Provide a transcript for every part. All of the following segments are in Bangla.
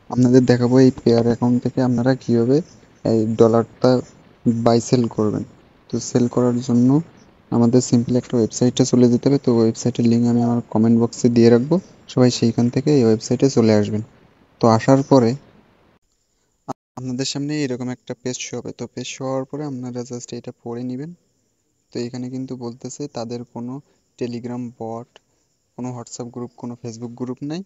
আপনাদের দেখাবো এই পেয়ার অ্যাকাউন্ট থেকে আপনারা কীভাবে এই ডলারটা বাই সেল করবেন। তো সেল করার জন্য আমাদের সিম্পলি একটা ওয়েবসাইটে চলে যেতে হবে। তো ওয়েবসাইটের লিঙ্ক আমি আমার কমেন্ট বক্সে দিয়ে রাখবো, সবাই সেইখান থেকে এই ওয়েবসাইটে চলে আসবেন। তো আসার পরে আপনাদের সামনে এরকম একটা পেজ শো হবে। তো পেজ শো হওয়ার পরে আপনারা জাস্ট এটা পড়ে নেবেন। তো এখানে কিন্তু বলতেছে তাদের কোনো টেলিগ্রাম বট, কোনো হোয়াটসঅ্যাপ গ্রুপ, কোনো ফেসবুক গ্রুপ নাই।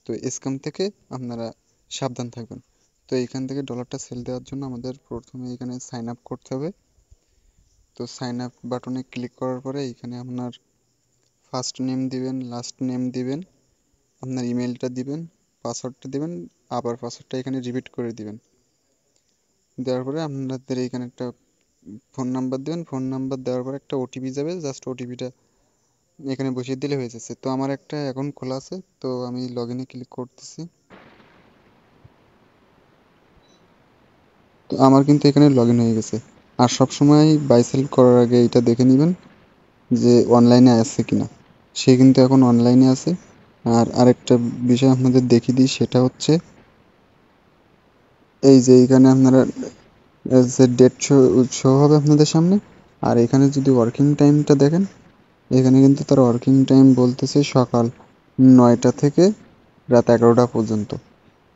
তো স্ক্যাম থেকে আপনারা সাবধান থাকবেন। তো এইখান থেকে ডলারটা সেল দেওয়ার জন্য আমাদের প্রথমে এখানে সাইন আপ করতে হবে। তো সাইন আপ বাটনে ক্লিক করার পরে এখানে আপনার ফার্স্ট নেম দিবেন, লাস্ট নেম দিবেন, আপনার ইমেলটা দিবেন, পাসওয়ার্ডটা দিবেন, আবার পাসওয়ার্ডটা এখানে রিপিট করে দিবেন। দেওয়ার পরে আপনাদের এখানে একটা ফোন নাম্বার দেবেন। ফোন নাম্বার দেওয়ার পরে একটা ওটিপি যাবে, জাস্ট ওটিপিটা এখানে বসিয়ে দিলে হয়ে যাচ্ছে। তো আমার একটা অ্যাকাউন্ট খোলা আছে, তো আমি লগ ইনে ক্লিক করতেছি। তো আমার কিন্তু এখানে লগ ইন হয়ে গেছে। আর সবসময় বাই সেল করার আগে এটা দেখে নেবেন যে অনলাইনে আছে কিনা। সে কিন্তু এখন অনলাইনে আছে। আর আরেকটা বিষয় আপনাদের দেখিয়ে দিই, সেটা হচ্ছে এই যে এইখানে আপনারা যে ডেট শো হবে আপনাদের সামনে। আর এখানে যদি ওয়ার্কিং টাইমটা দেখেন, এখানে কিন্তু তার ওয়ার্কিং টাইম বলতেছে সকাল 9টা থেকে রাত 11টা পর্যন্ত।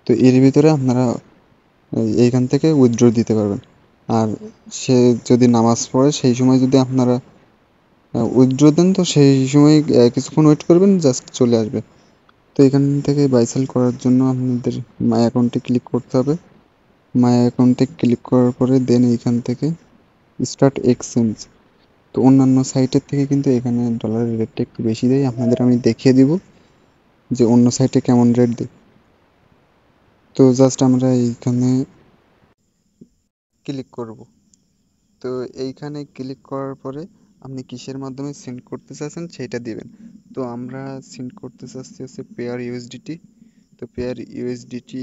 তো এর ভিতরে আপনারা এইখান থেকে উইথড্র দিতে পারবেন। আর সে যদি নামাজ পড়ে সেই সময় যদি আপনারা উইথড্র দেন, তো সেই সময় কিছুক্ষণ ওয়েট করবেন, জাস্ট চলে আসবে। তো এখান থেকে বাই সেল করার জন্য আপনাদের মাই অ্যাকাউন্টে ক্লিক করতে হবে। মাই অ্যাকাউন্টে ক্লিক করার পরে দেন এইখান থেকে স্টার্ট এক্সচেঞ্জ। তো অন্যান্য সাইটের থেকে কিন্তু এখানে ডলারের রেটটা একটু বেশি দেয়। আপনাদের আমি দেখিয়ে দিব যে অন্য সাইটে কেমন রেট দেয়। তো জাস্ট আমরা এইখানে ক্লিক করব। তো এইখানে ক্লিক করার পরে আপনি কিসের মাধ্যমে সেন্ড করতে চাচ্ছেন সেইটা দিবেন। তো আমরা সেন্ড করতে চাচ্ছি হচ্ছে পেয়ার ইউএসডিটি। তো পেয়ার ইউএসডিটি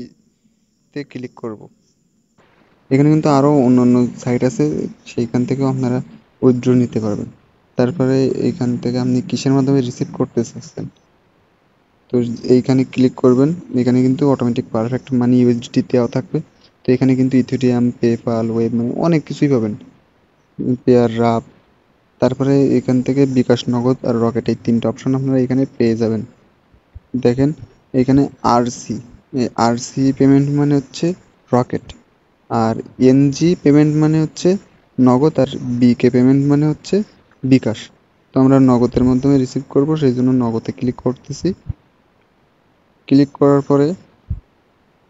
তে ক্লিক করব। এখানে কিন্তু আরও অন্যান্য সাইট আছে, সেইখান থেকেও আপনারা উইথড্র নিতে পারবেন। তারপরে এইখান থেকে আপনি কিসের মাধ্যমে রিসিভ করতে চাচ্ছেন, তো এইখানে ক্লিক করবেন। এখানে কিন্তু অটোমেটিক পারফেক্ট মানি ইউএসডিটি দেওয়া থাকবে। তো এখানে কিন্তু ইথেরিয়াম, পেপাল, ওয়েব মানে অনেক কিছুই পাবেন, পেয়ার রাপ। তারপরে এখান থেকে বিকাশ, নগদ আর রকেট, এই তিনটা অপশন আপনারা এখানে পেয়ে যাবেন। দেখেন এখানে আরসি, আরসি পেমেন্ট মানে হচ্ছে রকেট, আর এনজি পেমেন্ট মানে হচ্ছে নগদ, আর বিকে পেমেন্ট মানে হচ্ছে বিকাশ। তো আমরা নগদের মাধ্যমে রিসিভ করব, সেই জন্য নগদে ক্লিক করতেছি। ক্লিক করার পরে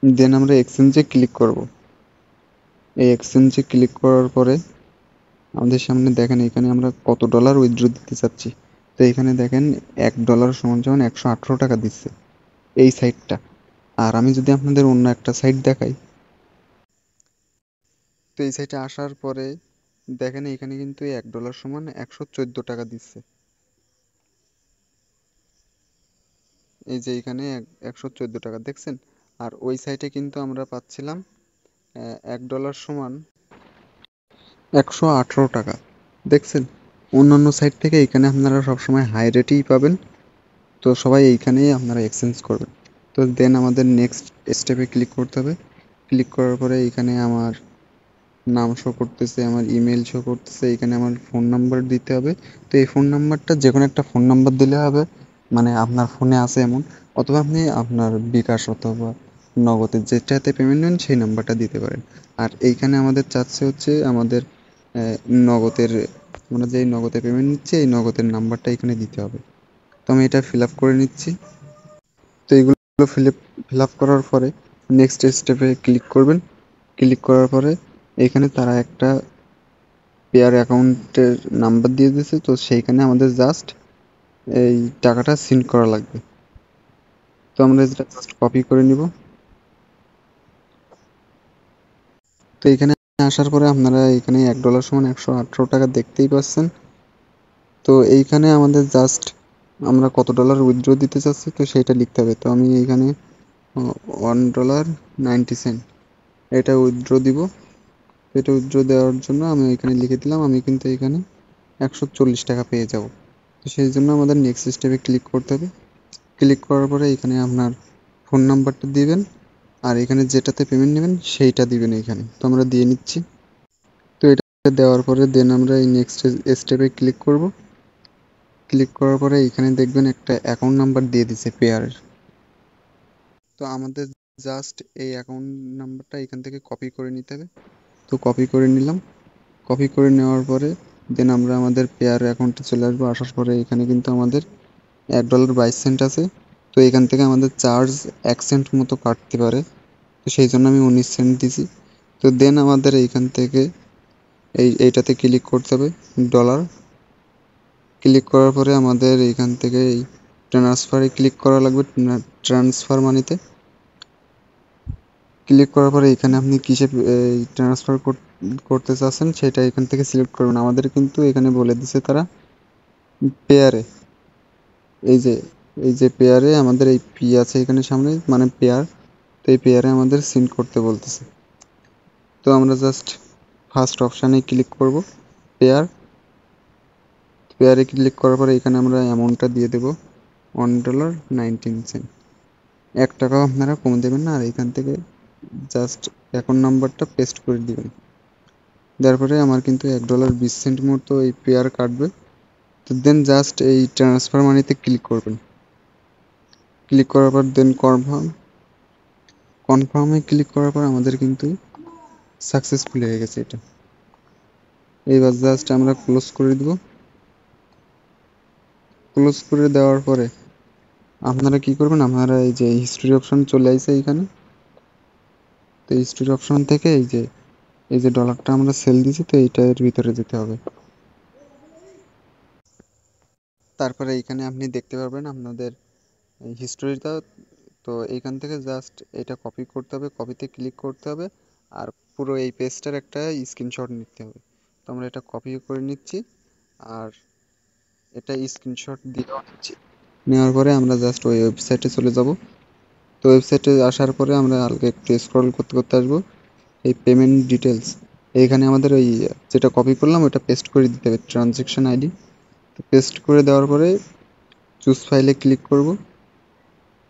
দেন আমরা এক্সচেঞ্জে ক্লিক করব। এই এক্সচেঞ্জে ক্লিক করার পরে আমাদের সামনে দেখেন এখানে আমরা কত ডলার উইথড্র দিতে চাচ্ছি। তো এখানে দেখেন $1 সমান সমান 118 টাকা দিচ্ছে এই সাইটটা। আর আমি যদি আপনাদের অন্য একটা সাইট দেখাই, তো এই সাইটে আসার পরে দেখেন এখানে কিন্তু $1 সমান 114 টাকা দিচ্ছে। এই যে এখানে 114 টাকা দেখছেন। আর ওই সাইটে কিন্তু আমরা পাচ্ছিলাম $1 সমান 118 টাকা, দেখছেন। অন্যান্য সাইট থেকে এখানে আপনারা সবসময় হাই রেটেই পাবেন। তো সবাই এইখানেই আপনারা এক্সচেঞ্জ করবেন। তো দেন আমাদের নেক্সট স্টেপে ক্লিক করতে হবে। ক্লিক করার পরে এখানে আমার নাম শো করতেছে, আমার ইমেল শো করতেছে, এখানে আমার ফোন নাম্বার দিতে হবে। তো এই ফোন নাম্বারটা যে কোনো একটা ফোন নাম্বার দিলে হবে, মানে আপনার ফোনে আছে এমন, অথবা আপনি আপনার বিকাশ অথবা নগদের যেটাতে পেমেন্ট নেন সেই নাম্বারটা দিতে পারেন। আর এইখানে আমাদের চাচ্ছে হচ্ছে আমাদের নগদের, আমরা যেই নগদে পেমেন্ট নিচ্ছি এই নগদের নাম্বারটা এখানে দিতে হবে। তো আমি এটা ফিল আপ করে নিচ্ছি। তো এগুলো ফিল আপ করার পরে নেক্সট স্টেপে ক্লিক করবেন। ক্লিক করার পরে এখানে তারা একটা পেয়ার অ্যাকাউন্টের নাম্বার দিয়ে দিয়েছে, তো সেইখানে আমাদের জাস্ট এই টাকাটা সেন্ড করা লাগবে। তো আমরা এটা জাস্ট কপি করে নিব। তো এখানে আসার পরে আপনারা এখানে $1 সমান 118 টাকা দেখতেই পাচ্ছেন। তো এইখানে আমাদের জাস্ট আমরা কত ডলার উইথড্র দিতে চাচ্ছি তো সেইটা লিখতে হবে। তো আমি এইখানে $1.90 এটা উইথড্র দিব। এটা উইথড্র দেওয়ার জন্য আমি এখানে লিখে দিলাম আমি কিন্তু এখানে 140 টাকা পেয়ে যাব। তো সেই জন্য আমাদের নেক্সট স্টেপে ক্লিক করতে হবে। ক্লিক করার পরে এখানে আপনার ফোন নাম্বারটা দিবেন আর এখানে যেটাতে পেমেন্ট নেবেন সেইটা দিবেন এখানে। তো আমরা দিয়ে নিচ্ছি। তো এটা দেওয়ার পরে দেন আমরা এই নেক্সট স্টেপে ক্লিক করব। ক্লিক করার পরে এখানে দেখবেন একটা অ্যাকাউন্ট নাম্বার দিয়ে দিছে পেয়ারের। তো আমাদের জাস্ট এই অ্যাকাউন্ট নাম্বারটা এখান থেকে কপি করে নিতে হবে। তো কপি করে নিলাম। কপি করে নেওয়ার পরে দেন আমরা আমাদের পেয়ার অ্যাকাউন্টে চলে আসবো। আসার পরে এখানে কিন্তু আমাদের $1.22 আছে। তো এখান থেকে আমাদের চার্জ 1 সেন্ট মতো কাটতে পারে। তো সেই জন্য আমি 19 সেন্ট দিছি। তো দেন আমাদের এইখান থেকে এইটাতে ক্লিক করতে হবে, ডলার। ক্লিক করার পরে আমাদের এইখান থেকে এই ট্রান্সফারে ক্লিক করা লাগবে, ট্রান্সফার মানিতে। ক্লিক করার পরে এখানে আপনি কিসে ট্রান্সফার করতে চাচ্ছেন সেটা এখান থেকে সিলেক্ট করবেন। আমাদের কিন্তু এখানে বলে দিছে তারা পেয়ারে, এই যে এই যে পেয়ারে আমাদের এই পি আছে এখানে সামনে, মানে পেয়ার। তো এই পেয়ারে আমাদের সিন্ড করতে বলতেছে। তো আমরা জাস্ট ফার্স্ট অপশানে ক্লিক করব, পেয়ার। পেয়ারে ক্লিক করার পরে এখানে আমরা অ্যামাউন্টটা দিয়ে দেবো $1.19। 1 টাকাও আপনারা কমে দেবেন না। আর এখান থেকে জাস্ট অ্যাকাউন্ট নাম্বারটা পেস্ট করে দিবেন। দেওয়ার পরে আমার কিন্তু $1.20 মতো এই পেয়ার কাটবে। তো দেন জাস্ট এই ট্রান্সফার মানিতে ক্লিক করবেন। ক্লিক করার পর দেন কনফার্মে ক্লিক করার পর আমাদের কিন্তু সাকসেসফুল হয়ে গেছে এটা। এইবার জাস্ট আমরা ক্লোজ করে দেব। ক্লোজ করে দেওয়ার পরে আপনারা কি করবেন, আপনারা এই যে হিস্ট্রি অপশন চলে আসছে এইখানে। তো হিস্ট্রি অপশন থেকে এই যে ডলারটা আমরা সেল দিছি, তো এইটার ভিতরে যেতে হবে। তারপরে এইখানে আপনি দেখতে পারবেন আপনাদের হিস্টোরিটা। তো এইখান থেকে জাস্ট এটা কপি করতে হবে, কপিতে ক্লিক করতে হবে, আর পুরো এই পেজটার একটা স্ক্রিনশট নিতে হবে। তো আমরা এটা কপি করে নিচ্ছি, আর এটা স্ক্রিনশট দিয়েও নিচ্ছি। নেওয়ার পরে আমরা জাস্ট ওই ওয়েবসাইটে চলে যাব। তো ওয়েবসাইটে আসার পরে আমরা হালকা একটু স্ক্রল করতে করতে আসবো এই পেমেন্ট ডিটেলস। এইখানে আমাদের ওই যেটা কপি করলাম ওটা পেস্ট করে দিতে হবে, ট্রানজ্যাকশন আইডি। তো পেস্ট করে দেওয়ার পরে চুজ ফাইলে ক্লিক করব।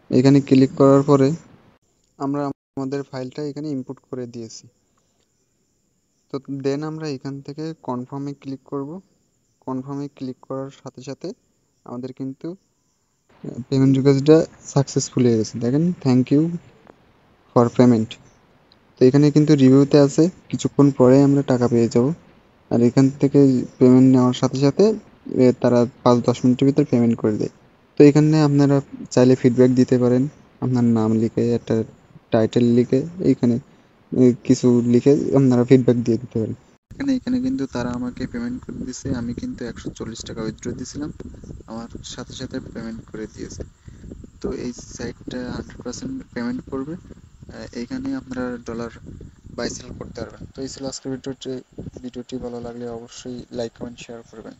এখানে ক্লিক করার পরে আমরা আমাদের ফাইলটা এখানে ইনপুট করে দিয়েছি। তো দেন আমরা এখান থেকে কনফার্মে ক্লিক করব। কনফার্মে ক্লিক করার সাথে সাথে আমাদের কিন্তু পেমেন্ট রিকোয়েস্টটা সাকসেসফুল হয়ে গেছে। দেখেন, থ্যাংক ইউ ফর পেমেন্ট। তো এখানে কিন্তু রিভিউতে আছে কিছুক্ষণ পরে আমরা টাকা পেয়ে যাব। আর এখান থেকে পেমেন্ট নেওয়ার সাথে সাথে তারা 5-10 মিনিটের ভিতর পেমেন্ট করে দেয়। তো এখানে আপনারা চাইলে ফিডব্যাক দিতে পারেন, আপনার নাম লিখে একটা টাইটেল লিখে এইখানে কিছু লিখে আপনারা ফিডব্যাক দিয়ে দিতে পারেন। এখানে কিন্তু তারা আমাকে পেমেন্ট করে দিয়েছে। আমি কিন্তু $140 উইথড্র দিয়েছিলাম, আমার সাথে সাথে পেমেন্ট করে দিয়েছে। তো এই সাইটটা 100% পেমেন্ট করবে। এইখানে আপনারা ডলার বাই সেল করতে পারবেন। তো এই ছিল আজকের ভিডিওটি। ভিডিওটি ভালো লাগলে অবশ্যই লাইক কমেন্ট শেয়ার করবেন।